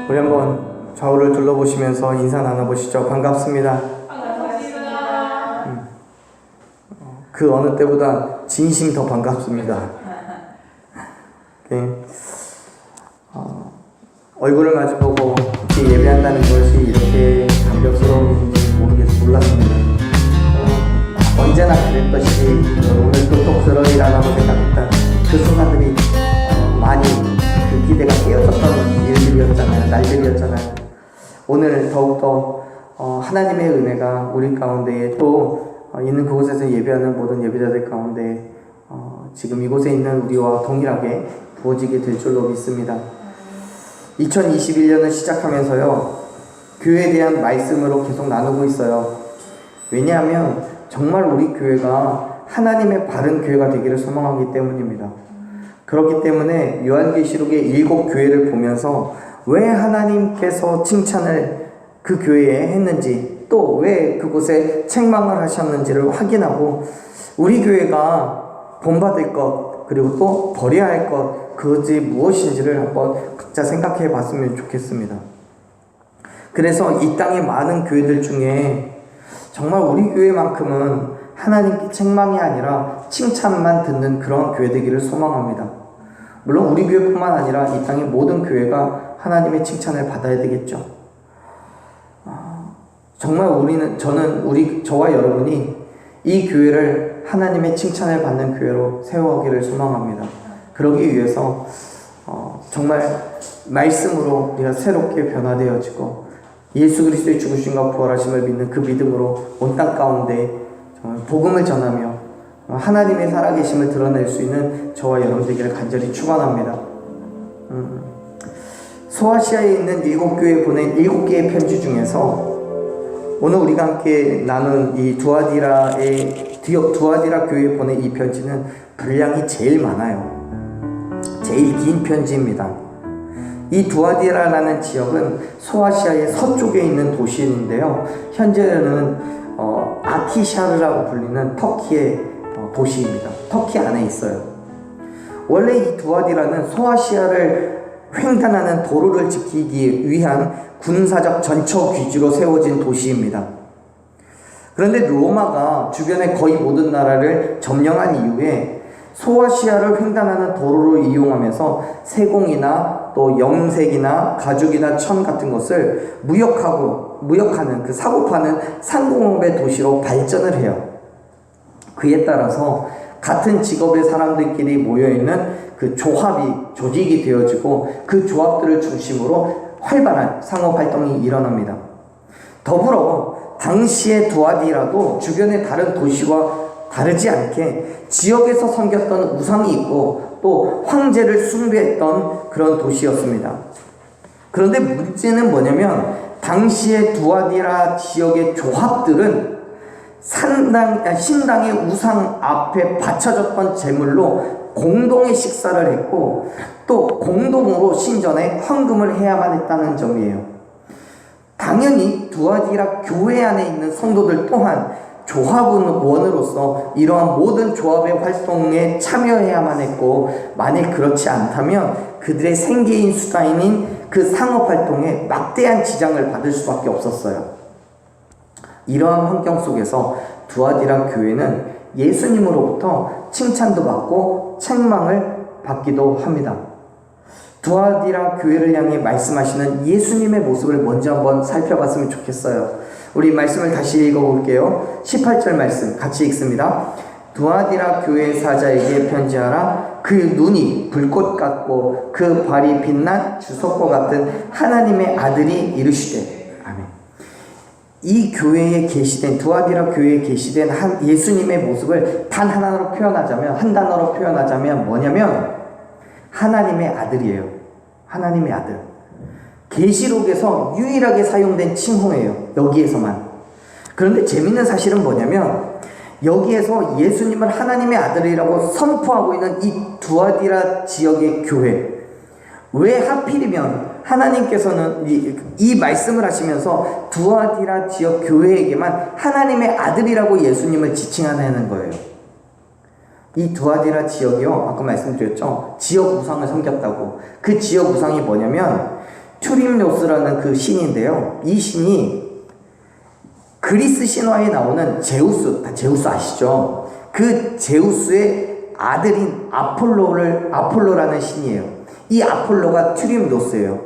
우리 한번 좌우를 둘러보시면서 인사 나눠보시죠. 반갑습니다. 반갑습니다. 그 어느 때보다 진심이 더 반갑습니다. 네. 얼굴을 마주보고 이렇게 예배한다는 것이 이렇게 감격스러운지 몰랐습니다. 언제나 그랬듯이 오늘도 또 그러리라고 생각했던 그 순간들이 많이 그 기대가 깨어졌던 일들이었잖아요. 날들이었잖아요. 오늘 더욱더 하나님의 은혜가 우리 가운데에 또 있는 그곳에서 예배하는 모든 예배자들 가운데 지금 이곳에 있는 우리와 동일하게 부어지게 될 줄로 믿습니다. 2021년을 시작하면서요, 교회에 대한 말씀으로 계속 나누고 있어요. 왜냐하면 정말 우리 교회가 하나님의 바른 교회가 되기를 소망하기 때문입니다. 그렇기 때문에 요한계시록의 7교회를 보면서 왜 하나님께서 칭찬을 그 교회에 했는지, 또 왜 그곳에 책망을 하셨는지를 확인하고 우리 교회가 본받을 것, 그리고 또 버려야 할 것, 그것이 무엇인지를 한번 각자 생각해 봤으면 좋겠습니다. 그래서 이 땅의 많은 교회들 중에 정말 우리 교회만큼은 하나님께 책망이 아니라 칭찬만 듣는 그런 교회 되기를 소망합니다. 물론 우리 교회뿐만 아니라 이 땅의 모든 교회가 하나님의 칭찬을 받아야 되겠죠. 정말 저와 여러분이 이 교회를 하나님의 칭찬을 받는 교회로 세워가기를 소망합니다. 그러기 위해서 정말 말씀으로 우리가 새롭게 변화되어지고 예수 그리스도의 죽으심과 부활하심을 믿는 그 믿음으로 온 땅 가운데 정말 복음을 전하며 하나님의 살아계심을 드러낼 수 있는 저와 여러분 되기를 간절히 축원합니다. 소아시아에 있는 7교회에 보낸 7개의 편지 중에서 오늘 우리가 함께 나눈 이 두아디라 교회에 보낸 이 편지는 분량이 제일 많아요. 제일 긴 편지입니다. 이 두아디라라는 지역은 소아시아의 서쪽에 있는 도시인데요. 현재는 아키샤르라고 불리는 터키의 도시입니다. 터키 안에 있어요. 원래 이 두아디라는 소아시아를 횡단하는 도로를 지키기 위한 군사적 전처 기지로 세워진 도시입니다. 그런데 로마가 주변의 거의 모든 나라를 점령한 이후에 소아시아를 횡단하는 도로를 이용하면서 세공이나 또 염색이나 가죽이나 천 같은 것을 무역하는 그 사고 파는 상공업의 도시로 발전을 해요. 그에 따라서 같은 직업의 사람들끼리 모여있는 그 조직이 되어지고 그 조합들을 중심으로 활발한 상업활동이 일어납니다. 더불어 당시의 두아디라도 주변의 다른 도시와 다르지 않게 지역에서 섬겼던 우상이 있고 또 황제를 숭배했던 그런 도시였습니다. 그런데 문제는 뭐냐면 당시의 두아디라 지역의 조합들은 신당의 우상 앞에 바쳐졌던 제물로 공동의 식사를 했고 또 공동으로 신전에 헌금을 해야만 했다는 점이에요. 당연히 두아디라 교회 안에 있는 성도들 또한 조합원으로서 이러한 모든 조합의 활동에 참여해야만 했고, 만일 그렇지 않다면 그들의 생계인 수단인 그 상업활동에 막대한 지장을 받을 수밖에 없었어요. 이러한 환경 속에서 두아디라 교회는 예수님으로부터 칭찬도 받고 책망을 받기도 합니다. 두아디라 교회를 향해 말씀하시는 예수님의 모습을 먼저 한번 살펴봤으면 좋겠어요. 우리 말씀을 다시 읽어볼게요. 18절 말씀 같이 읽습니다. 두아디라 교회 사자에게 편지하라. 그 눈이 불꽃 같고 그 발이 빛난 주석과 같은 하나님의 아들이 이르시되. 아멘. 이 교회에 계시된, 두아디라 교회에 계시된 예수님의 모습을 단 하나로 표현하자면, 한 단어로 표현하자면 뭐냐면 하나님의 아들이에요. 하나님의 아들. 계시록에서 유일하게 사용된 칭호예요. 여기에서만. 그런데 재밌는 사실은 뭐냐면 여기에서 예수님을 하나님의 아들이라고 선포하고 있는 이 두아디라 지역의 교회, 왜 하필이면 하나님께서는 이 말씀을 하시면서 두아디라 지역 교회에게만 하나님의 아들이라고 예수님을 지칭하는 거예요. 이 두아디라 지역이요, 아까 말씀드렸죠, 지역 우상을 섬겼다고. 그 지역 우상이 뭐냐면 튜림노스라는 그 신인데요. 이 신이 그리스 신화에 나오는 제우스 아시죠? 그 제우스의 아들인 아폴로라는 신이에요. 이 아폴로가 튜림노스예요.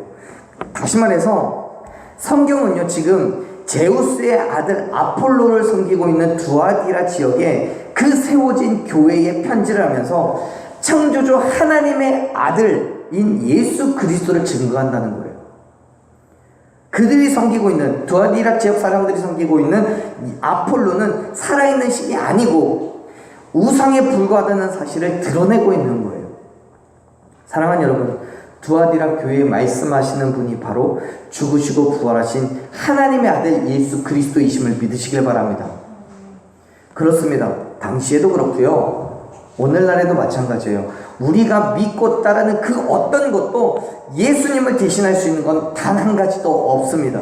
다시 말해서 성경은요, 지금 제우스의 아들 아폴로를 섬기고 있는 두아디라 지역에 그 세워진 교회에 편지를 하면서 창조주 하나님의 아들인 예수 그리스도를 증거한다는 거예요. 그들이 섬기고 있는, 두아디라 지역 사람들이 섬기고 있는 아폴로는 살아있는 신이 아니고 우상에 불과하다는 사실을 드러내고 있는 거예요. 사랑하는 여러분, 두아디라 교회에 말씀하시는 분이 바로 죽으시고 부활하신 하나님의 아들 예수 그리스도이심을 믿으시길 바랍니다. 그렇습니다. 당시에도 그렇고요, 오늘날에도 마찬가지예요. 우리가 믿고 따르는 그 어떤 것도 예수님을 대신할 수 있는 건 단 한 가지도 없습니다.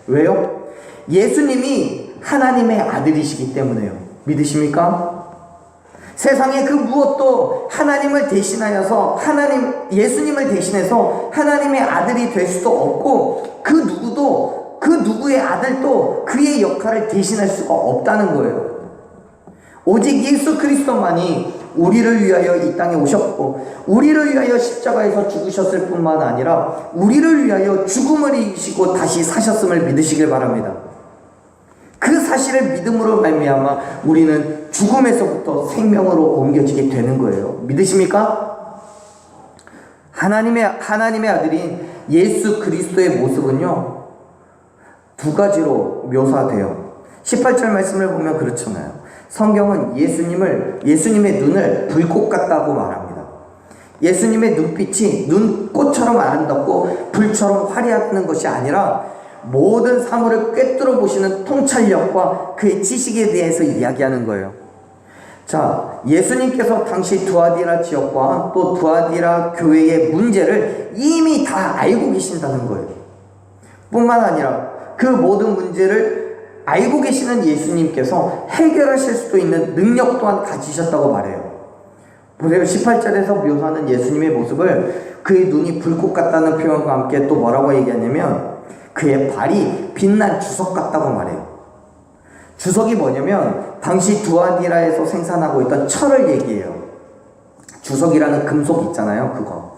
왜요? 예수님이 하나님의 아들이시기 때문에요. 믿으십니까? 세상에 그 무엇도 하나님을 대신하여서 예수님을 대신해서 하나님의 아들이 될 수도 없고, 그 누구도, 그 누구의 아들도 그의 역할을 대신할 수가 없다는 거예요. 오직 예수 그리스도만이 우리를 위하여 이 땅에 오셨고, 우리를 위하여 십자가에서 죽으셨을 뿐만 아니라 우리를 위하여 죽음을 이기시고 다시 사셨음을 믿으시길 바랍니다. 그 사실을 믿음으로 말미암아 우리는 죽음에서부터 생명으로 옮겨지게 되는 거예요. 믿으십니까? 하나님의 아들인 예수 그리스도의 모습은요, 두 가지로 묘사돼요. 18절 말씀을 보면 그렇잖아요. 성경은 예수님의 눈을 불꽃 같다고 말합니다. 예수님의 눈빛이 눈꽃처럼 아름답고 불처럼 화려하다는 것이 아니라 모든 사물을 꿰뚫어 보시는 통찰력과 그의 지식에 대해서 이야기하는 거예요. 자, 예수님께서 당시 두아디라 지역과 또 두아디라 교회의 문제를 이미 다 알고 계신다는 거예요. 뿐만 아니라 그 모든 문제를 알고 계시는 예수님께서 해결하실 수도 있는 능력 또한 가지셨다고 말해요. 보세요. 18절에서 묘사하는 예수님의 모습을 그의 눈이 불꽃 같다는 표현과 함께 또 뭐라고 얘기하냐면 그의 발이 빛난 주석 같다고 말해요. 주석이 뭐냐면 당시 두아디라에서 생산하고 있던 철을 얘기해요. 주석이라는 금속 있잖아요, 그거.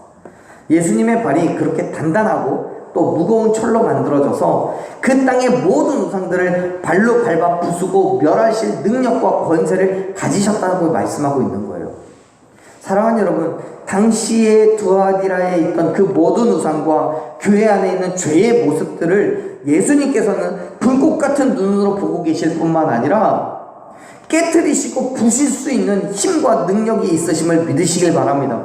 예수님의 발이 그렇게 단단하고 또 무거운 철로 만들어져서 그 땅의 모든 우상들을 발로 밟아 부수고 멸하실 능력과 권세를 가지셨다고 말씀하고 있는 거예요. 사랑하는 여러분, 당시에 두아디라에 있던 그 모든 우상과 교회 안에 있는 죄의 모습들을 예수님께서는 불꽃 같은 눈으로 보고 계실 뿐만 아니라 깨트리시고 부실 수 있는 힘과 능력이 있으심을 믿으시길 바랍니다.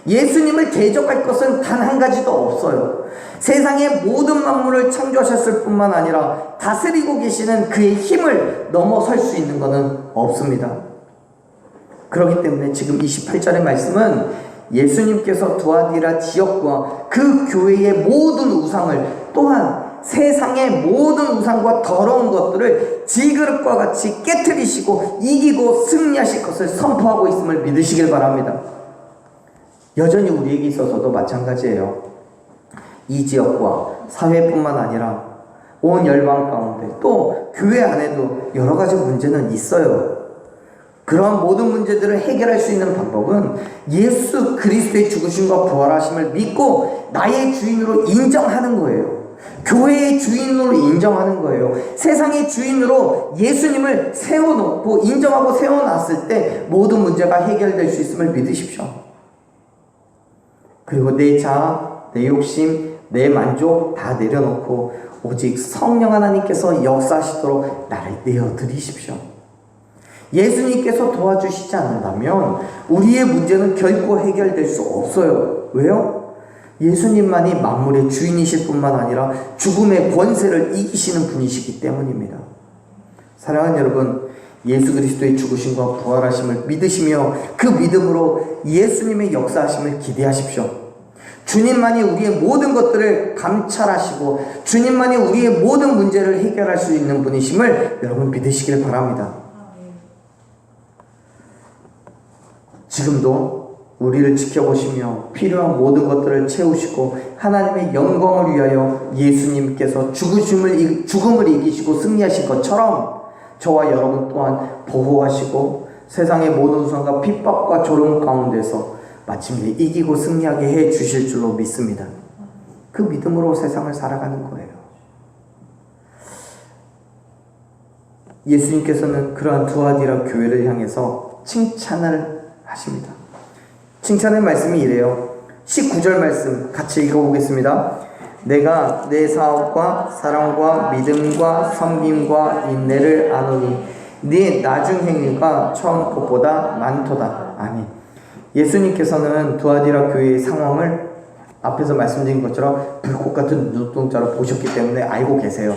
예수님을 대적할 것은 단 한 가지도 없어요. 세상의 모든 만물을 창조하셨을 뿐만 아니라 다스리고 계시는 그의 힘을 넘어설 수 있는 것은 없습니다. 그렇기 때문에 지금 28절의 말씀은 예수님께서 두아디라 지역과 그 교회의 모든 우상을, 또한 세상의 모든 우상과 더러운 것들을 질그릇과 같이 깨트리시고 이기고 승리하실 것을 선포하고 있음을 믿으시길 바랍니다. 여전히 우리에게 있어서도 마찬가지예요. 이 지역과 사회뿐만 아니라 온 열방 가운데 또 교회 안에도 여러 가지 문제는 있어요. 그러한 모든 문제들을 해결할 수 있는 방법은 예수 그리스도의 죽으심과 부활하심을 믿고 나의 주인으로 인정하는 거예요. 교회의 주인으로 인정하는 거예요. 세상의 주인으로 예수님을 세워놓고 인정하고 세워놨을 때 모든 문제가 해결될 수 있음을 믿으십시오. 그리고 내 자아, 내 욕심, 내 만족 다 내려놓고 오직 성령 하나님께서 역사하시도록 나를 내어드리십시오. 예수님께서 도와주시지 않는다면 우리의 문제는 결코 해결될 수 없어요. 왜요? 예수님만이 만물의 주인이실 뿐만 아니라 죽음의 권세를 이기시는 분이시기 때문입니다. 사랑하는 여러분, 예수 그리스도의 죽으심과 부활하심을 믿으시며 그 믿음으로 예수님의 역사하심을 기대하십시오. 주님만이 우리의 모든 것들을 감찰하시고 주님만이 우리의 모든 문제를 해결할 수 있는 분이심을 여러분 믿으시길 바랍니다. 지금도 우리를 지켜보시며 필요한 모든 것들을 채우시고 하나님의 영광을 위하여 예수님께서 죽음을 이기시고 승리하신 것처럼 저와 여러분 또한 보호하시고 세상의 모든 우상과 핍박과 조롱 가운데서 마침내 이기고 승리하게 해 주실 줄로 믿습니다. 그 믿음으로 세상을 살아가는 거예요. 예수님께서는 그러한 두아디라 교회를 향해서 칭찬을 하십니다. 칭찬의 말씀이 이래요. 19절 말씀 같이 읽어보겠습니다. 내가 내 사업과 사랑과 믿음과 섬김과 인내를 아노니 네 나중 행위가 처음 것보다 많도다. 아멘. 예수님께서는 두아디라 교회의 상황을 앞에서 말씀드린 것처럼 불꽃 같은 눈동자로 보셨기 때문에 알고 계세요.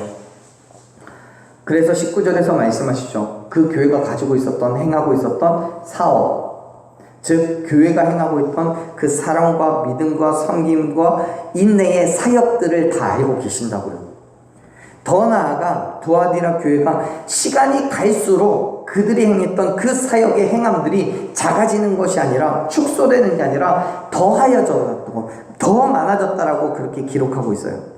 그래서 19절에서 말씀하시죠. 그 교회가 가지고 있었던, 행하고 있었던 사업, 즉 교회가 행하고 있던 그 사랑과 믿음과 섬김과 인내의 사역들을 다 알고 계신다고요. 더 나아가 두아디라 교회가 시간이 갈수록 그들이 행했던 그 사역의 행함들이 작아지는 것이 아니라 축소되는 게 아니라 더하여졌고 더 많아졌다라고 그렇게 기록하고 있어요.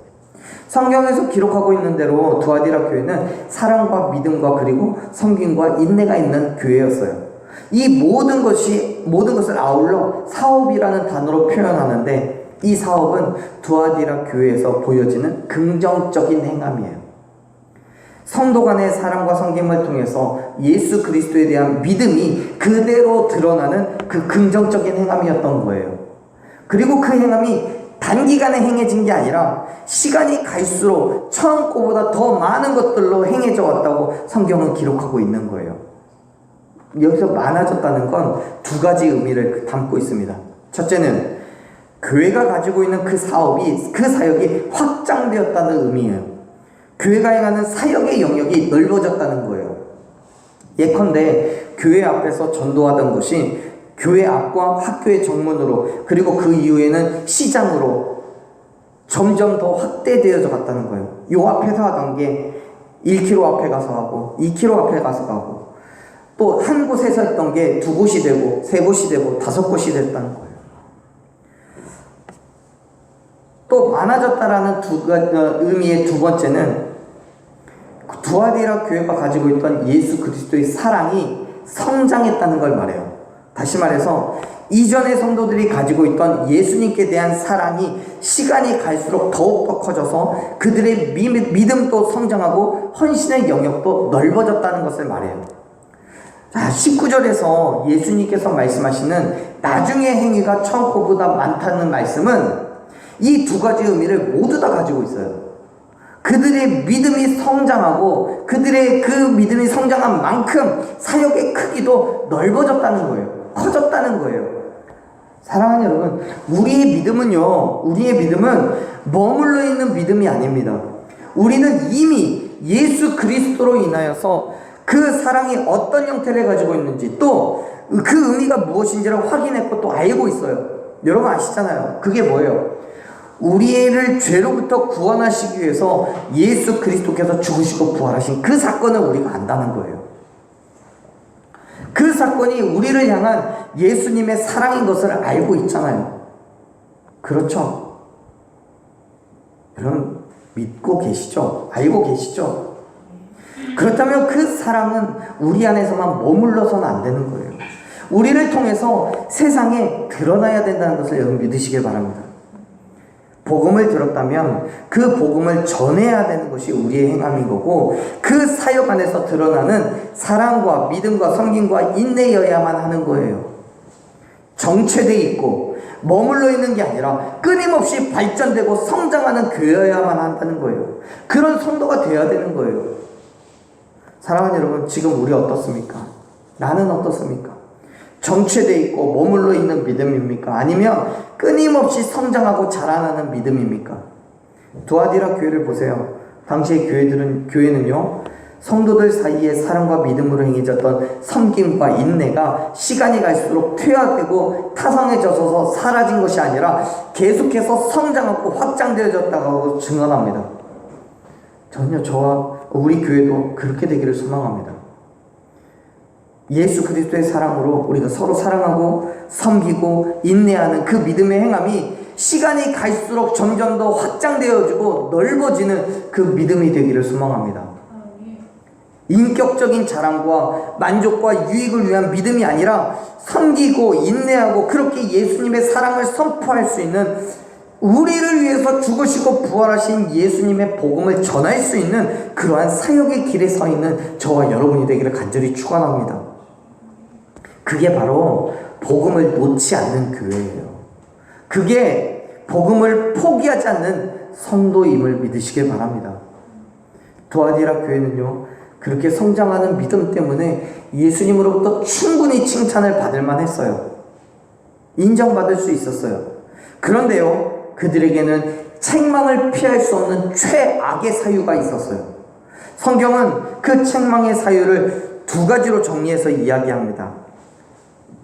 성경에서 기록하고 있는 대로 두아디라 교회는 사랑과 믿음과 그리고 섬김과 인내가 있는 교회였어요. 이 모든 것을 아울러 사업이라는 단어로 표현하는데 이 사업은 두아디라 교회에서 보여지는 긍정적인 행함이에요. 성도 간의 사랑과 섬김을 통해서 예수 그리스도에 대한 믿음이 그대로 드러나는 그 긍정적인 행함이었던 거예요. 그리고 그 행함이 단기간에 행해진 게 아니라 시간이 갈수록 처음 거보다 더 많은 것들로 행해져 왔다고 성경은 기록하고 있는 거예요. 여기서 많아졌다는 건 두 가지 의미를 담고 있습니다. 첫째는 교회가 가지고 있는 그 사역이 확장되었다는 의미예요. 교회가 행하는 사역의 영역이 넓어졌다는 거예요. 예컨대 교회 앞에서 전도하던 것이 교회 앞과 학교의 정문으로 그리고 그 이후에는 시장으로 점점 더 확대되어져 갔다는 거예요. 요 앞에서 하던 게 1km 앞에 가서 하고 2km 앞에 가서 가고 또 한 곳에서 했던 게 2곳이 되고 3곳이 되고 5곳이 됐다는 거예요. 또 많아졌다라는 의미의 두 번째는 두아디라 교회가 가지고 있던 예수 그리스도의 사랑이 성장했다는 걸 말해요. 다시 말해서 이전의 성도들이 가지고 있던 예수님께 대한 사랑이 시간이 갈수록 더욱더 커져서 그들의 믿음도 성장하고 헌신의 영역도 넓어졌다는 것을 말해요. 자, 19절에서 예수님께서 말씀하시는 나중의 행위가 처음 것보다 많다는 말씀은 이 두 가지 의미를 모두 다 가지고 있어요. 그들의 믿음이 성장하고 그들의 그 믿음이 성장한 만큼 사역의 크기도 넓어졌다는 거예요. 커졌다는 거예요. 사랑하는 여러분, 우리의 믿음은 머물러 있는 믿음이 아닙니다. 우리는 이미 예수 그리스도로 인하여서 그 사랑이 어떤 형태를 가지고 있는지 또 그 의미가 무엇인지를 확인했고 또 알고 있어요. 여러분 아시잖아요. 그게 뭐예요? 우리를 죄로부터 구원하시기 위해서 예수 그리스도께서 죽으시고 부활하신 그 사건을 우리가 안다는 거예요. 그 사건이 우리를 향한 예수님의 사랑인 것을 알고 있잖아요. 그렇죠? 여러분 믿고 계시죠? 알고 계시죠? 그렇다면 그 사랑은 우리 안에서만 머물러서는 안 되는 거예요. 우리를 통해서 세상에 드러나야 된다는 것을 여러분 믿으시길 바랍니다. 복음을 들었다면 그 복음을 전해야 되는 것이 우리의 행함인 거고 그 사역 안에서 드러나는 사랑과 믿음과 섬김과 인내여야만 하는 거예요. 정체되어 있고 머물러 있는 게 아니라 끊임없이 발전되고 성장하는 교회여야만 한다는 거예요. 그런 성도가 되어야 되는 거예요. 사랑하는 여러분, 지금 우리 어떻습니까? 나는 어떻습니까? 정체되어 있고 머물러 있는 믿음입니까? 아니면 끊임없이 성장하고 자라나는 믿음입니까? 두아디라 교회를 보세요. 당시의 교회는요, 성도들 사이에 사랑과 믿음으로 행해졌던 섬김과 인내가 시간이 갈수록 퇴화되고 타성해져서 사라진 것이 아니라 계속해서 성장하고 확장되어졌다고 증언합니다. 전혀 저와 우리 교회도 그렇게 되기를 소망합니다. 예수 그리스도의 사랑으로 우리가 서로 사랑하고 섬기고 인내하는 그 믿음의 행함이 시간이 갈수록 점점 더 확장되어지고 넓어지는 그 믿음이 되기를 소망합니다. 인격적인 자랑과 만족과 유익을 위한 믿음이 아니라 섬기고 인내하고 그렇게 예수님의 사랑을 선포할 수 있는, 우리를 위해서 죽으시고 부활하신 예수님의 복음을 전할 수 있는 그러한 사역의 길에 서 있는 저와 여러분이 되기를 간절히 축원합니다. 그게 바로 복음을 놓지 않는 교회예요. 그게 복음을 포기하지 않는 성도임을 믿으시길 바랍니다. 두아디라 교회는요, 그렇게 성장하는 믿음 때문에 예수님으로부터 충분히 칭찬을 받을 만했어요. 인정받을 수 있었어요. 그런데요, 그들에게는 책망을 피할 수 없는 최악의 사유가 있었어요. 성경은 그 책망의 사유를 두 가지로 정리해서 이야기합니다.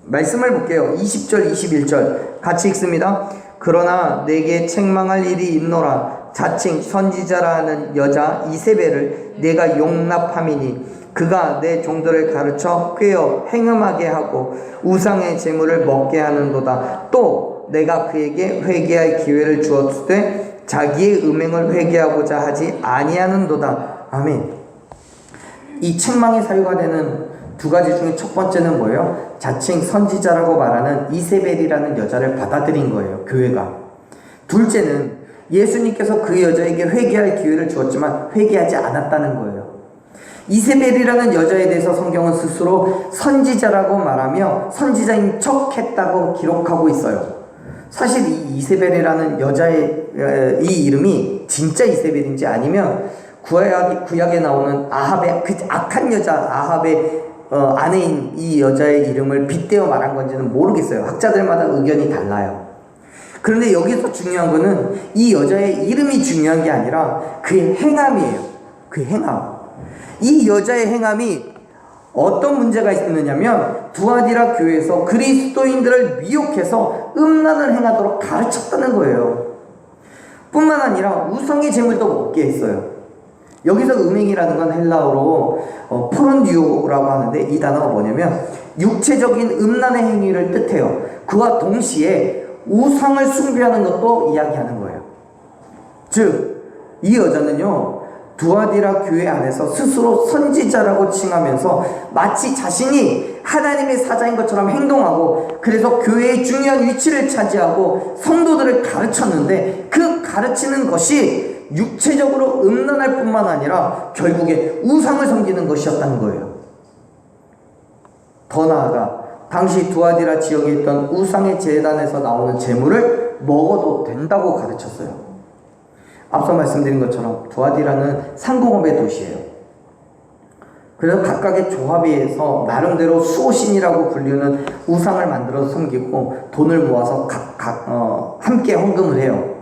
말씀을 볼게요. 20절, 21절 같이 읽습니다. 그러나 내게 책망할 일이 있노라. 자칭 선지자라 하는 여자 이세벨을 내가 용납함이니 그가 내 종들을 가르쳐 꾀어 행음하게 하고 우상의 제물을 먹게 하는도다. 또 내가 그에게 회개할 기회를 주었으되 자기의 음행을 회개하고자 하지 아니하는도다. 아멘. 이 책망의 사유가 되는 두 가지 중에 첫 번째는 뭐예요? 자칭 선지자라고 말하는 이세벨이라는 여자를 받아들인 거예요, 교회가. 둘째는 예수님께서 그 여자에게 회개할 기회를 주었지만 회개하지 않았다는 거예요. 이세벨이라는 여자에 대해서 성경은 스스로 선지자라고 말하며 선지자인 척 했다고 기록하고 있어요. 사실 이 이세벨이라는 여자의 이 이름이 진짜 이세벨인지 아니면 구약에 나오는 아합의 그 악한 여자 아합의 아내인 이 여자의 이름을 빗대어 말한 건지는 모르겠어요. 학자들마다 의견이 달라요. 그런데 여기서 중요한 거는 이 여자의 이름이 중요한 게 아니라 그의 행함이에요. 그의 행함. 이 여자의 행함이 어떤 문제가 있느냐면 두아디라 교회에서 그리스도인들을 미혹해서 음란을 행하도록 가르쳤다는 거예요. 뿐만 아니라 우상의 제물도 먹게 했어요. 여기서 음행이라는 건 헬라어로 포르니오라고 하는데 이 단어가 뭐냐면 육체적인 음란의 행위를 뜻해요. 그와 동시에 우상을 숭배하는 것도 이야기하는 거예요. 즉, 이 여자는요, 두아디라 교회 안에서 스스로 선지자라고 칭하면서 마치 자신이 하나님의 사자인 것처럼 행동하고 그래서 교회의 중요한 위치를 차지하고 성도들을 가르쳤는데 그 가르치는 것이 육체적으로 음란할 뿐만 아니라 결국에 우상을 섬기는 것이었다는 거예요. 더 나아가 당시 두아디라 지역에 있던 우상의 제단에서 나오는 제물을 먹어도 된다고 가르쳤어요. 앞서 말씀드린 것처럼 두아디라는 상공업의 도시예요. 그래서 각각의 조합에서 나름대로 수호신이라고 불리는 우상을 만들어서 섬기고 돈을 모아서 함께 헌금을 해요.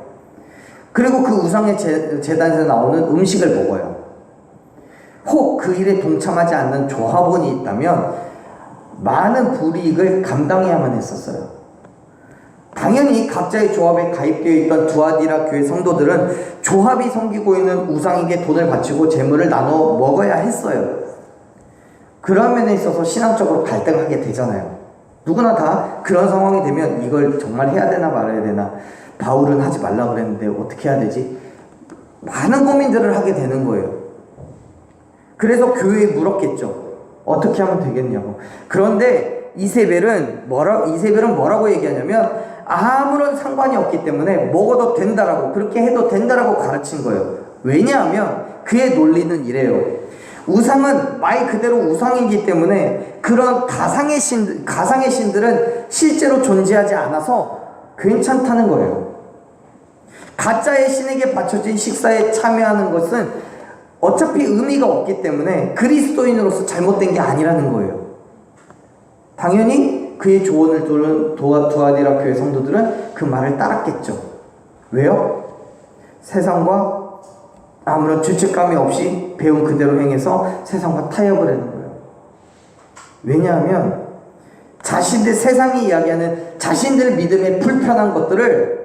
그리고 그 우상의 제단에서 나오는 음식을 먹어요. 혹 그 일에 동참하지 않는 조합원이 있다면 많은 불이익을 감당해야만 했었어요. 당연히 각자의 조합에 가입되어 있던 두아디라 교회 성도들은 조합이 섬기고 있는 우상에게 돈을 바치고 재물을 나눠 먹어야 했어요. 그런 면에 있어서 신앙적으로 갈등하게 되잖아요. 누구나 다 그런 상황이 되면 이걸 정말 해야 되나 말아야 되나, 바울은 하지 말라 그랬는데 어떻게 해야 되지? 많은 고민들을 하게 되는 거예요. 그래서 교회에 물었겠죠. 어떻게 하면 되겠냐고. 그런데 이세벨은 뭐라고 얘기하냐면 아무런 상관이 없기 때문에 먹어도 된다라고, 그렇게 해도 된다라고 가르친 거예요. 왜냐하면 그의 논리는 이래요. 우상은 말 그대로 우상이기 때문에 그런 가상의 신들은 실제로 존재하지 않아서 괜찮다는 거예요. 가짜의 신에게 바쳐진 식사에 참여하는 것은 어차피 의미가 없기 때문에 그리스도인으로서 잘못된 게 아니라는 거예요. 당연히 그의 조언을 들은 두아디라 교회 성도들은 그 말을 따랐겠죠. 왜요? 세상과 아무런 죄책감이 없이 배운 그대로 행해서 세상과 타협을 하는 거예요. 왜냐하면 세상이 이야기하는 자신들 믿음의 불편한 것들을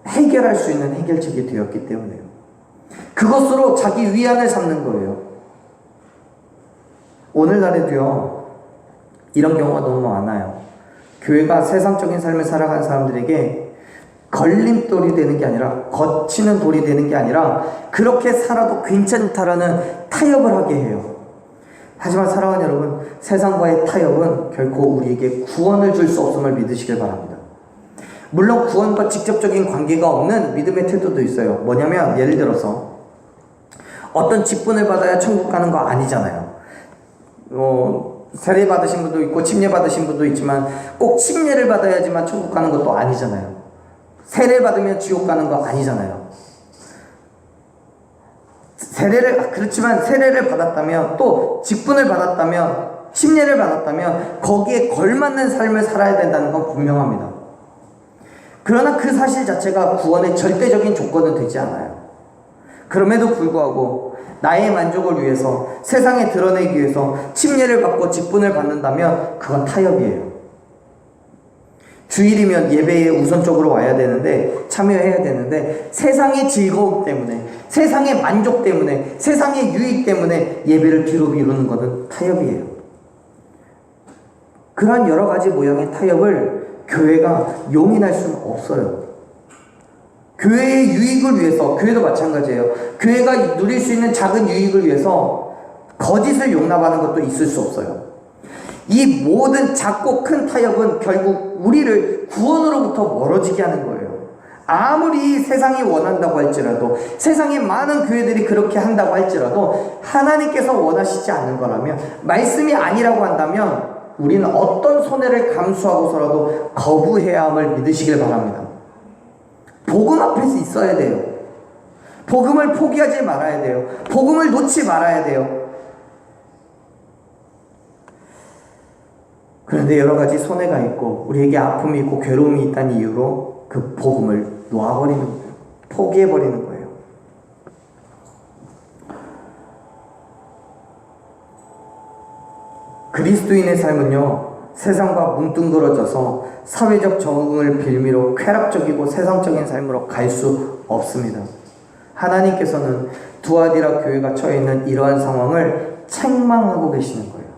해결할 수 있는 해결책이 되었기 때문에요. 그것으로 자기 위안을 삼는 거예요. 오늘날에도요, 이런 경우가 너무 많아요. 교회가 세상적인 삶을 살아가는 사람들에게 걸림돌이 되는 게 아니라, 거치는 돌이 되는 게 아니라, 그렇게 살아도 괜찮다라는 타협을 하게 해요. 하지만 사랑하는 여러분, 세상과의 타협은 결코 우리에게 구원을 줄 수 없음을 믿으시길 바랍니다. 물론 구원과 직접적인 관계가 없는 믿음의 태도도 있어요. 뭐냐면, 예를 들어서 어떤 직분을 받아야 천국 가는 거 아니잖아요. 세례 받으신 분도 있고 침례 받으신 분도 있지만 꼭 침례를 받아야지만 천국 가는 것도 아니잖아요. 세례 받으면 지옥 가는 거 아니잖아요. 그렇지만 세례를 받았다면, 또 직분을 받았다면, 침례를 받았다면 거기에 걸맞는 삶을 살아야 된다는 건 분명합니다. 그러나 그 사실 자체가 구원의 절대적인 조건은 되지 않아요. 그럼에도 불구하고 나의 만족을 위해서, 세상에 드러내기 위해서 침례를 받고 직분을 받는다면 그건 타협이에요. 주일이면 예배에 우선적으로 와야 되는데, 참여해야 되는데, 세상의 즐거움 때문에, 세상의 만족 때문에, 세상의 유익 때문에 예배를 뒤로 미루는 것은 타협이에요. 그러한 여러 가지 모양의 타협을 교회가 용인할 수는 없어요. 교회의 유익을 위해서, 교회도 마찬가지예요. 교회가 누릴 수 있는 작은 유익을 위해서 거짓을 용납하는 것도 있을 수 없어요. 이 모든 작고 큰 타협은 결국 우리를 구원으로부터 멀어지게 하는 거예요. 아무리 세상이 원한다고 할지라도, 세상의 많은 교회들이 그렇게 한다고 할지라도, 하나님께서 원하시지 않는 거라면, 말씀이 아니라고 한다면 우리는 어떤 손해를 감수하고서라도 거부해야 함을 믿으시길 바랍니다. 복음 앞에서 있어야 돼요. 복음을 포기하지 말아야 돼요. 복음을 놓지 말아야 돼요. 그런데 여러 가지 손해가 있고 우리에게 아픔이 있고 괴로움이 있다는 이유로 그 복음을 놓아버리는 거예요. 포기해버리는 거예요. 그리스도인의 삶은요, 세상과 뭉뚱그러져서 사회적 적응을 빌미로 쾌락적이고 세상적인 삶으로 갈 수 없습니다. 하나님께서는 두아디라 교회가 처해 있는 이러한 상황을 책망하고 계시는 거예요.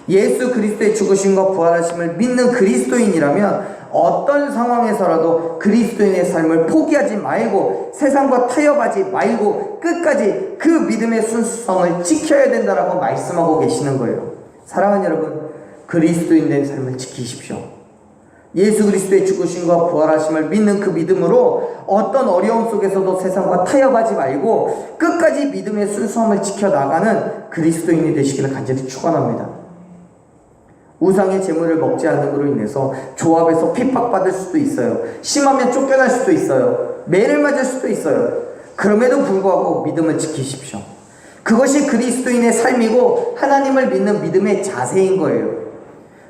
예수 그리스도의 죽으심과 부활하심을 믿는 그리스도인이라면 어떤 상황에서라도 그리스도인의 삶을 포기하지 말고, 세상과 타협하지 말고 끝까지 그 믿음의 순수성을 지켜야 된다라고 말씀하고 계시는 거예요. 사랑하는 여러분, 그리스도인의 삶을 지키십시오. 예수 그리스도의 죽으심과 부활하심을 믿는 그 믿음으로 어떤 어려움 속에서도 세상과 타협하지 말고 끝까지 믿음의 순수함을 지켜나가는 그리스도인이 되시기를 간절히 축원합니다. 우상의 재물을 먹지 않는 것으로 인해서 조합에서 핍박받을 수도 있어요. 심하면 쫓겨날 수도 있어요. 매를 맞을 수도 있어요. 그럼에도 불구하고 믿음을 지키십시오. 그것이 그리스도인의 삶이고 하나님을 믿는 믿음의 자세인 거예요.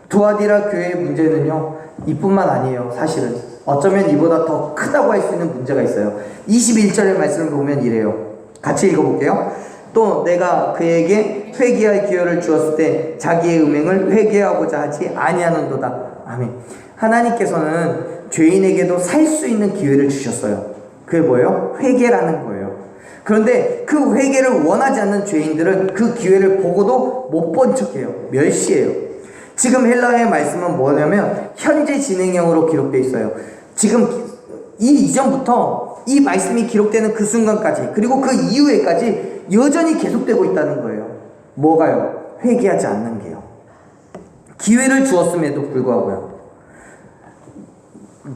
두아디라 교회의 문제는요, 이뿐만 아니에요. 사실은 어쩌면 이보다 더 크다고 할 수 있는 문제가 있어요. 21절의 말씀을 보면 이래요. 같이 읽어볼게요. 또 내가 그에게 회개할 기회를 주었을 때 자기의 음행을 회개하고자 하지 아니하는도다. 아멘. 하나님께서는 죄인에게도 살 수 있는 기회를 주셨어요. 그게 뭐예요? 회개라는 거예요. 그런데 그 회개를 원하지 않는 죄인들은 그 기회를 보고도 못 본 척해요. 멸시해요. 지금 헬라어의 말씀은 뭐냐면 현재 진행형으로 기록되어 있어요. 지금 이전부터 이 말씀이 기록되는 그 순간까지, 그리고 그 이후에까지 여전히 계속되고 있다는 거예요. 뭐가요? 회개하지 않는 게요. 기회를 주었음에도 불구하고요.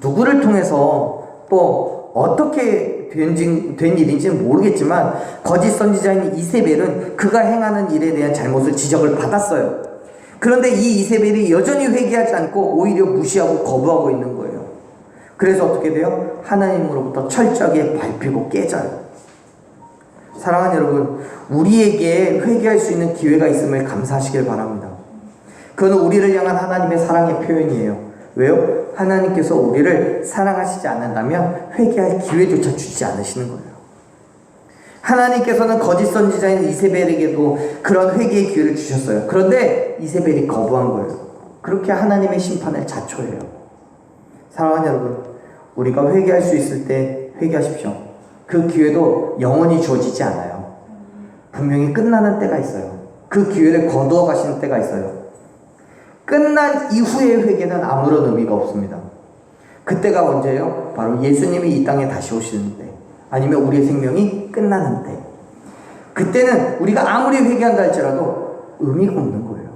누구를 통해서 또 어떻게 된 일인지는 모르겠지만 거짓 선지자인 이세벨은 그가 행하는 일에 대한 잘못을 지적을 받았어요. 그런데 이 이세벨이 여전히 회개하지 않고 오히려 무시하고 거부하고 있는 거예요. 그래서 어떻게 돼요? 하나님으로부터 철저하게 밟히고 깨져요. 사랑하는 여러분, 우리에게 회개할 수 있는 기회가 있음을 감사하시길 바랍니다. 그건 우리를 향한 하나님의 사랑의 표현이에요. 왜요? 하나님께서 우리를 사랑하시지 않는다면 회개할 기회조차 주지 않으시는 거예요. 하나님께서는 거짓 선지자인 이세벨에게도 그런 회개의 기회를 주셨어요. 그런데 이세벨이 거부한 거예요. 그렇게 하나님의 심판을 자초해요. 사랑하는 여러분, 우리가 회개할 수 있을 때 회개하십시오. 그 기회도 영원히 주어지지 않아요. 분명히 끝나는 때가 있어요. 그 기회를 거두어 가시는 때가 있어요. 끝난 이후의 회개는 아무런 의미가 없습니다. 그때가 언제예요? 바로 예수님이 이 땅에 다시 오시는데, 아니면 우리의 생명이 끝나는데, 그때는 우리가 아무리 회개한다 할지라도 의미가 없는 거예요.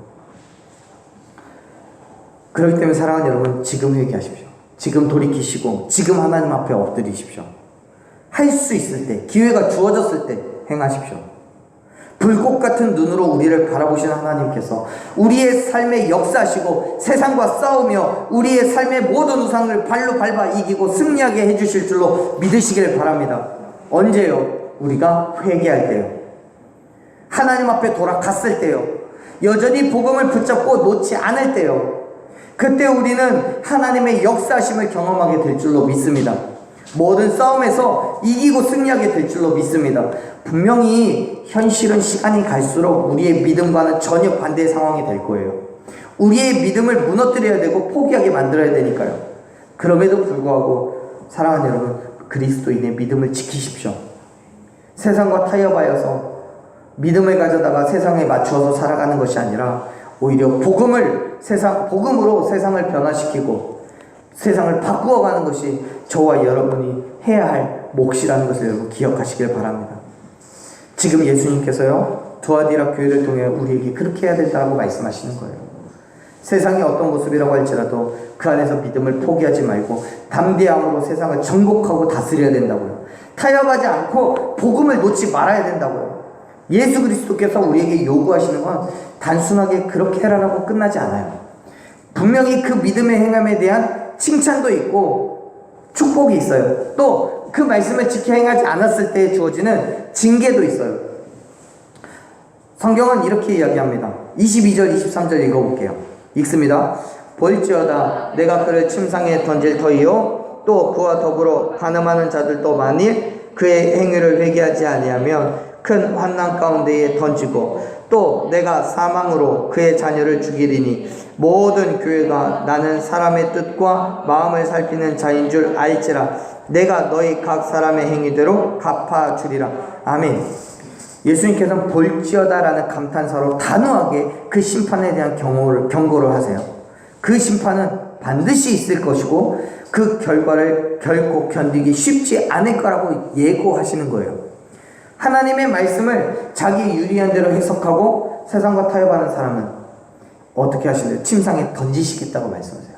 그렇기 때문에 사랑하는 여러분, 지금 회개하십시오. 지금 돌이키시고 지금 하나님 앞에 엎드리십시오. 할 수 있을 때, 기회가 주어졌을 때 행하십시오. 불꽃 같은 눈으로 우리를 바라보시는 하나님께서 우리의 삶에 역사하시고 세상과 싸우며 우리의 삶의 모든 우상을 발로 밟아 이기고 승리하게 해주실 줄로 믿으시길 바랍니다. 언제요? 우리가 회개할 때요. 하나님 앞에 돌아갔을 때요. 여전히 복음을 붙잡고 놓지 않을 때요. 그때 우리는 하나님의 역사하심을 경험하게 될 줄로 믿습니다. 모든 싸움에서 이기고 승리하게 될 줄로 믿습니다. 분명히 현실은 시간이 갈수록 우리의 믿음과는 전혀 반대의 상황이 될 거예요. 우리의 믿음을 무너뜨려야 되고 포기하게 만들어야 되니까요. 그럼에도 불구하고 사랑하는 여러분, 그리스도인의 믿음을 지키십시오. 세상과 타협하여서 믿음을 가져다가 세상에 맞추어서 살아가는 것이 아니라 오히려 복음으로 세상을 변화시키고 세상을 바꾸어가는 것이 저와 여러분이 해야 할 몫이라는 것을 여러분 기억하시길 바랍니다. 지금 예수님께서요, 두아디라 교회를 통해 우리에게 그렇게 해야 된다고 말씀하시는 거예요. 세상이 어떤 모습이라고 할지라도 그 안에서 믿음을 포기하지 말고 담대함으로 세상을 정복하고 다스려야 된다고요. 타협하지 않고 복음을 놓지 말아야 된다고요. 예수 그리스도께서 우리에게 요구하시는 건 단순하게 그렇게 해라라고 끝나지 않아요. 분명히 그 믿음의 행함에 대한 칭찬도 있고 축복이 있어요. 또 그 말씀을 지켜 행하지 않았을 때 주어지는 징계도 있어요. 성경은 이렇게 이야기합니다. 22절 23절 읽어볼게요. 읽습니다. 볼지어다 내가 그를 침상에 던질 터이요 또 그와 더불어 간음하는 자들도 만일 그의 행위를 회개하지 아니하면 큰 환난 가운데에 던지고 또 내가 사망으로 그의 자녀를 죽이리니 모든 교회가 나는 사람의 뜻과 마음을 살피는 자인 줄 알지라. 내가 너희 각 사람의 행위대로 갚아주리라. 아멘. 예수님께서는 볼지어다라는 감탄사로 단호하게 그 심판에 대한 경고를 하세요. 그 심판은 반드시 있을 것이고 그 결과를 결코 견디기 쉽지 않을 거라고 예고하시는 거예요. 하나님의 말씀을 자기 유리한 대로 해석하고 세상과 타협하는 사람은 어떻게 하실래요? 침상에 던지시겠다고 말씀하세요.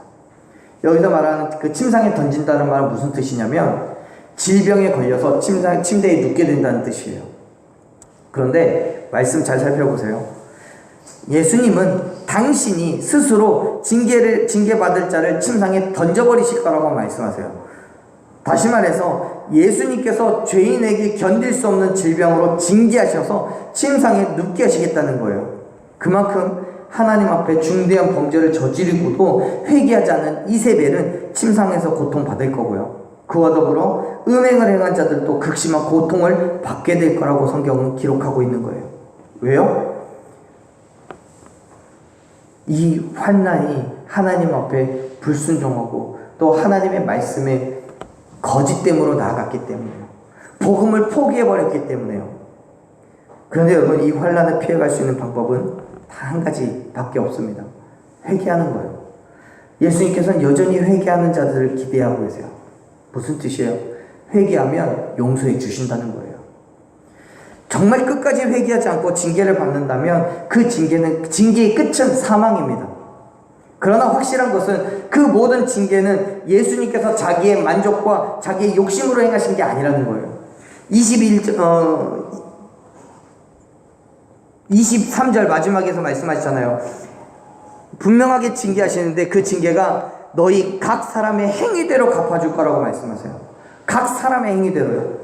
여기서 말하는 그 침상에 던진다는 말은 무슨 뜻이냐면 질병에 걸려서 침대에 눕게 된다는 뜻이에요. 그런데 말씀 잘 살펴보세요. 예수님은 당신이 스스로 징계받을 자를 침상에 던져버리실 거라고 말씀하세요. 다시 말해서 예수님께서 죄인에게 견딜 수 없는 질병으로 징계하셔서 침상에 눕게 하시겠다는 거예요. 그만큼 하나님 앞에 중대한 범죄를 저지르고도 회개하지 않은 이세벨은 침상에서 고통받을 거고요. 그와 더불어 음행을 행한 자들도 극심한 고통을 받게 될 거라고 성경은 기록하고 있는 거예요. 왜요? 이 환난이 하나님 앞에 불순종하고 또 하나님의 말씀에 거짓됨으로 나아갔기 때문에요. 복음을 포기해버렸기 때문에요. 그런데 여러분, 이 환난을 피해갈 수 있는 방법은 다 한 가지밖에 없습니다. 회개하는 거예요. 예수님께서는 여전히 회개하는 자들을 기대하고 계세요. 무슨 뜻이에요? 회개하면 용서해 주신다는 거예요. 정말 끝까지 회개하지 않고 징계를 받는다면 그 징계의 끝은 사망입니다. 그러나 확실한 것은 그 모든 징계는 예수님께서 자기의 만족과 자기의 욕심으로 행하신 게 아니라는 거예요. 23절 마지막에서 말씀하시잖아요. 분명하게 징계하시는데 그 징계가 너희 각 사람의 행위대로 갚아줄 거라고 말씀하세요. 각 사람의 행위대로요.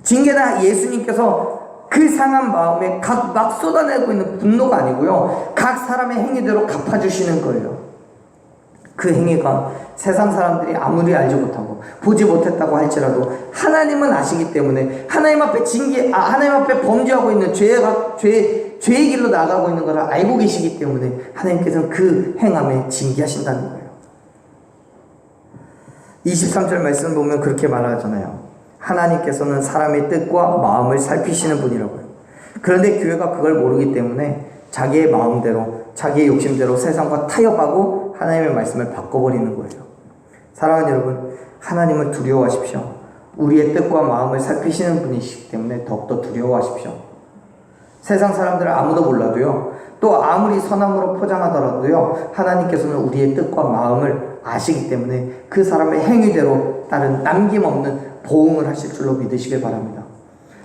징계는 예수님께서 그 상한 마음에 막 쏟아내고 있는 분노가 아니고요. 각 사람의 행위대로 갚아주시는 거예요. 그 행위가 세상 사람들이 아무리 알지 못하고 보지 못했다고 할지라도 하나님은 아시기 때문에 하나님 앞에 하나님 앞에 범죄하고 있는 죄의 길로 나아가고 있는 것을 알고 계시기 때문에 하나님께서는 그 행함에 징계하신다는 거예요. 23절 말씀 보면 그렇게 말하잖아요. 하나님께서는 사람의 뜻과 마음을 살피시는 분이라고요. 그런데 교회가 그걸 모르기 때문에 자기의 마음대로, 자기의 욕심대로 세상과 타협하고 하나님의 말씀을 바꿔버리는 거예요. 사랑하는 여러분, 하나님을 두려워하십시오. 우리의 뜻과 마음을 살피시는 분이시기 때문에 더욱더 두려워하십시오. 세상 사람들은 아무도 몰라도요, 또 아무리 선함으로 포장하더라도요, 하나님께서는 우리의 뜻과 마음을 아시기 때문에 그 사람의 행위대로 따른 남김없는 보응을 하실 줄로 믿으시길 바랍니다.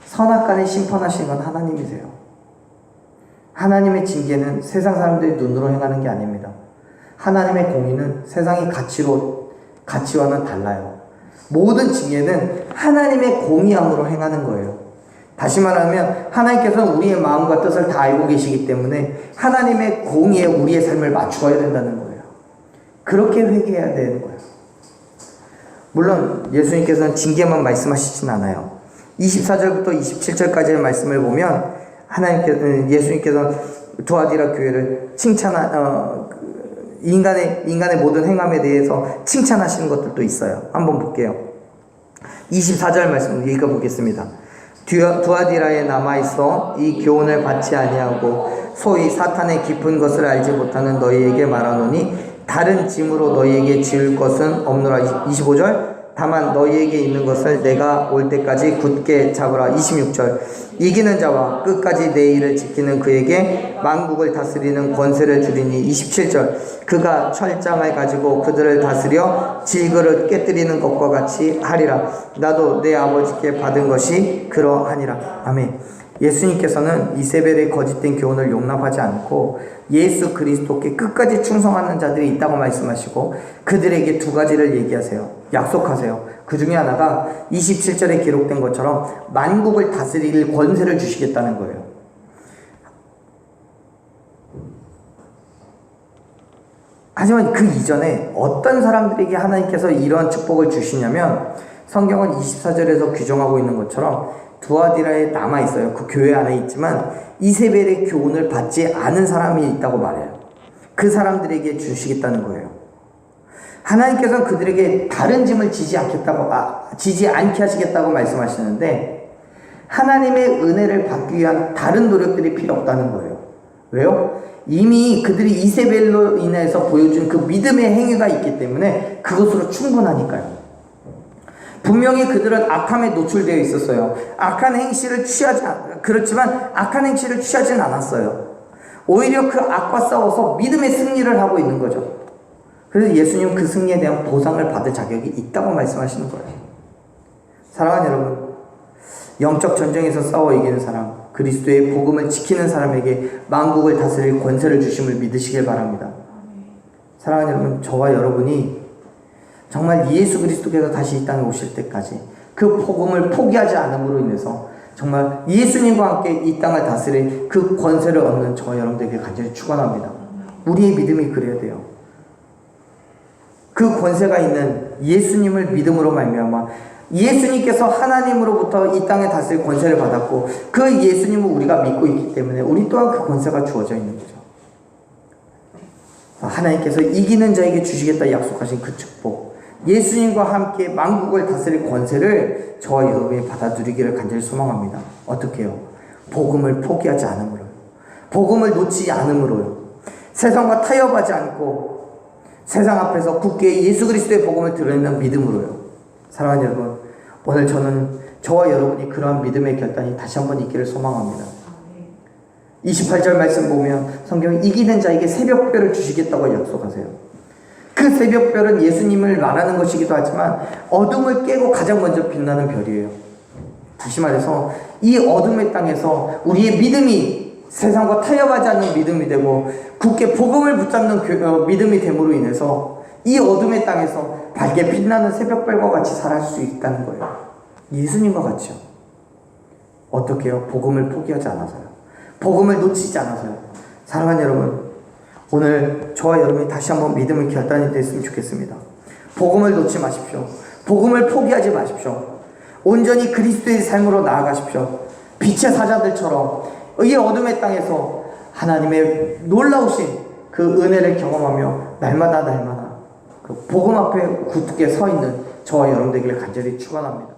선악간에 심판하시는 건 하나님이세요. 하나님의 징계는 세상 사람들의 눈으로 행하는 게 아닙니다. 하나님의 공의는 세상의 가치와는 달라요. 모든 징계는 하나님의 공의함으로 행하는 거예요. 다시 말하면 하나님께서는 우리의 마음과 뜻을 다 알고 계시기 때문에 하나님의 공의에 우리의 삶을 맞추어야 된다는 거예요. 그렇게 회개해야 되는 거예요. 물론 예수님께서는 징계만 말씀하시진 않아요. 24절부터 27절까지의 말씀을 보면 예수님께서는 두아디라 교회를 인간의 모든 행함에 대해서 칭찬하시는 것들도 있어요. 한번 볼게요. 24절 말씀 읽어보겠습니다. 두아디라에 남아있어 이 교훈을 받지 아니하고 소위 사탄의 깊은 것을 알지 못하는 너희에게 말하노니 다른 짐으로 너희에게 지을 것은 없노라. 25절 다만 너희에게 있는 것을 내가 올 때까지 굳게 잡으라. 26절 이기는 자와 끝까지 내 일을 지키는 그에게 만국을 다스리는 권세를 주리니. 27절 그가 철장을 가지고 그들을 다스려 질그릇 깨뜨리는 것과 같이 하리라. 나도 내 아버지께 받은 것이 그러하니라. 아멘. 예수님께서는 이세벨의 거짓된 교훈을 용납하지 않고 예수 그리스도께 끝까지 충성하는 자들이 있다고 말씀하시고 그들에게 두 가지를 얘기하세요. 약속하세요. 그 중에 하나가 27절에 기록된 것처럼 만국을 다스릴 권세를 주시겠다는 거예요. 하지만 그 이전에 어떤 사람들에게 하나님께서 이러한 축복을 주시냐면 성경은 24절에서 규정하고 있는 것처럼 두아디라에 남아있어요. 그 교회 안에 있지만 이세벨의 교훈을 받지 않은 사람이 있다고 말해요. 그 사람들에게 주시겠다는 거예요. 하나님께서는 그들에게 다른 짐을 지지 않게 하시겠다고 말씀하시는데 하나님의 은혜를 받기 위한 다른 노력들이 필요 없다는 거예요. 왜요? 이미 그들이 이세벨로 인해서 보여준 그 믿음의 행위가 있기 때문에 그것으로 충분하니까요. 분명히 그들은 악함에 노출되어 있었어요. 그렇지만 악한 행실을 취하진 않았어요. 오히려 그 악과 싸워서 믿음의 승리를 하고 있는 거죠. 그래서 예수님은 그 승리에 대한 보상을 받을 자격이 있다고 말씀하시는 거예요. 사랑하는 여러분, 영적 전쟁에서 싸워 이기는 사람, 그리스도의 복음을 지키는 사람에게 만국을 다스릴 권세를 주심을 믿으시길 바랍니다. 사랑하는 여러분, 저와 여러분이 정말 예수 그리스도께서 다시 이 땅에 오실 때까지 그 복음을 포기하지 않음으로 인해서 정말 예수님과 함께 이 땅을 다스릴 그 권세를 얻는 저와 여러분들에게 간절히 축원합니다. 우리의 믿음이 그래야 돼요. 그 권세가 있는 예수님을 믿음으로 말미암아 예수님께서 하나님으로부터 이 땅에 다스릴 권세를 받았고 그 예수님을 우리가 믿고 있기 때문에 우리 또한 그 권세가 주어져 있는 거죠. 하나님께서 이기는 자에게 주시겠다 약속하신 그 축복, 예수님과 함께 만국을 다스릴 권세를 저와 여러분이 받아 누리기를 간절히 소망합니다. 어떻게 해요? 복음을 포기하지 않음으로요. 복음을 놓지 않음으로요. 세상과 타협하지 않고 세상 앞에서 굳게 예수 그리스도의 복음을 드러내는 믿음으로요. 사랑하는 여러분, 오늘 저와 여러분이 그러한 믿음의 결단이 다시 한번 있기를 소망합니다. 28절 말씀 보면 성경이 이기는 자에게 새벽별을 주시겠다고 약속하세요. 그 새벽별은 예수님을 말하는 것이기도 하지만 어둠을 깨고 가장 먼저 빛나는 별이에요. 다시 말해서 이 어둠의 땅에서 우리의 믿음이 세상과 타협하지 않는 믿음이 되고 굳게 복음을 붙잡는 믿음이 됨으로 인해서 이 어둠의 땅에서 밝게 빛나는 새벽별과 같이 살아갈 수 있다는 거예요. 예수님과 같이요. 어떻게 해요? 복음을 포기하지 않아서요. 복음을 놓치지 않아서요. 사랑하는 여러분, 오늘 저와 여러분이 다시 한번 믿음의 결단이 됐으면 좋겠습니다. 복음을 놓지 마십시오. 복음을 포기하지 마십시오. 온전히 그리스도의 삶으로 나아가십시오. 빛의 사자들처럼 이 어둠의 땅에서 하나님의 놀라우신 그 은혜를 경험하며 날마다 그 복음 앞에 굳게 서 있는 저와 여러분들에게 간절히 축원합니다.